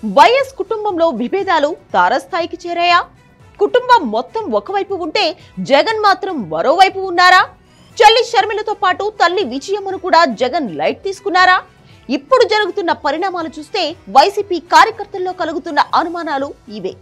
YS కుటుంబంలో విభేదాలు తారస్థాయికి చేరాయా? కుటుంబం మొత్తం ఒకవైపు ఉంటే జగన్ మాత్రం మరోవైపు ఉన్నారా? చెల్లి షర్మిలతో పాటు తల్లి విజయమ్మను కూడా జగన్ లైట్ తీసుకున్నారా? ఇప్పుడు జరుగుతున్న పరిణామాలు చూస్తే వైసీపీ కార్యకర్తల్లో కలుగుతున్న అనుమానాలు ఇవే.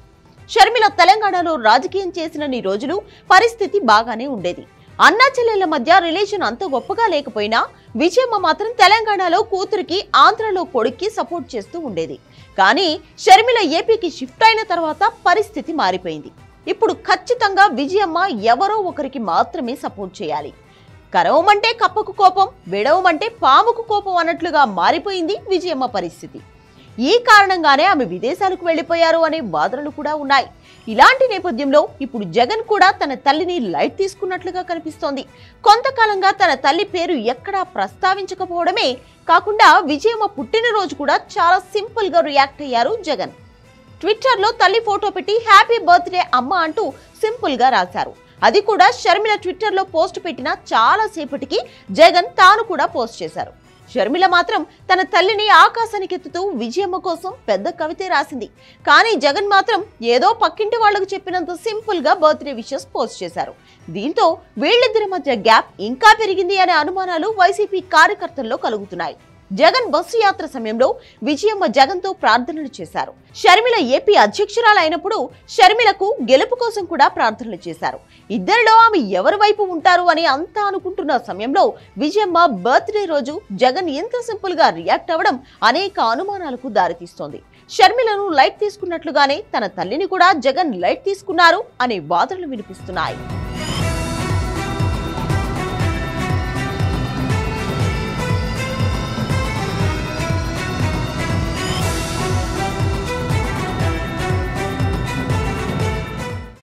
షర్మిల తెలంగాణలో రాజకీయం చేసినన్ని రోజులు పరిస్థితి బాగానే ఉండేది. అన్నా చెల్లెళ్ల మధ్య రిలేషన్ అంత గొప్పగా లేకపోయినా విజయమ్మ మాత్రం తెలంగాణలో కూతురికి, ఆంధ్రలో కొడుక్కి సపోర్ట్ చేస్తూ ఉండేది. కానీ షర్మిల ఏపీకి షిఫ్ట్ అయిన తర్వాత పరిస్థితి మారిపోయింది. ఇప్పుడు ఖచ్చితంగా విజయమ్మ ఎవరో ఒకరికి మాత్రమే సపోర్ట్ చేయాలి. కరవమంటే కప్పకు కోపం, విడవమంటే పాముకు కోపం అన్నట్లుగా మారిపోయింది విజయమ్మ పరిస్థితి. ఈ కారణంగానే ఆమె విదేశాలకు వెళ్లిపోయారు అనే వాదనలు కూడా ఉన్నాయి. ఇలాంటి నేపథ్యంలో ఇప్పుడు జగన్ కూడా తన తల్లిని లైట్ తీసుకున్నట్లుగా కనిపిస్తోంది. కొంతకాలంగా తన తల్లి పేరు ఎక్కడా ప్రస్తావించకపోవడమే కాకుండా విజయమ్మ పుట్టినరోజు కూడా చాలా సింపుల్ గా రియాక్ట్ అయ్యారు జగన్. ట్విట్టర్ లో తల్లి ఫోటో పెట్టి హ్యాపీ బర్త్డే అమ్మ అంటూ సింపుల్ గా రాశారు. అది కూడా షర్మిల ట్విట్టర్ లో పోస్ట్ పెట్టిన చాలా సేపటికి జగన్ తాను కూడా పోస్ట్ చేశారు. షర్మిల మాత్రం తన తల్లిని ఆకాశానికి ఎత్తుతూ విజయమ్మ కోసం పెద్ద కవితే రాసింది. కానీ జగన్ మాత్రం ఏదో పక్కింటి వాళ్లకు చెప్పినంత సింపుల్ గా బర్త్డే విషెస్ పోస్ట్ చేశారు. దీంతో వీళ్ళిద్దరి మధ్య గ్యాప్ ఇంకా పెరిగింది అనే అనుమానాలు వైసీపీ కార్యకర్తల్లో కలుగుతున్నాయి. జగన్ బస్సు యాత్ర సమయంలో విజయమ్మ జగన్ తో ప్రార్థనలు చేశారు. షర్మిల ఏపీ అధ్యక్షురాలు అయినప్పుడు షర్మిలకు గెలుపు కోసం కూడా ప్రార్థనలు చేశారు. ఇద్దరిలో ఆమె ఎవరి వైపు ఉంటారు అని అంతా అనుకుంటున్న సమయంలో విజయమ్మ బర్త్డే రోజు జగన్ ఎంత సింపుల్ గా రియాక్ట్ అవ్వడం అనేక అనుమానాలకు దారితీస్తోంది. షర్మిలను లైట్ తీసుకున్నట్లుగానే తన తల్లిని కూడా జగన్ లైట్ తీసుకున్నారు అనే వాదనలు వినిపిస్తున్నాయి.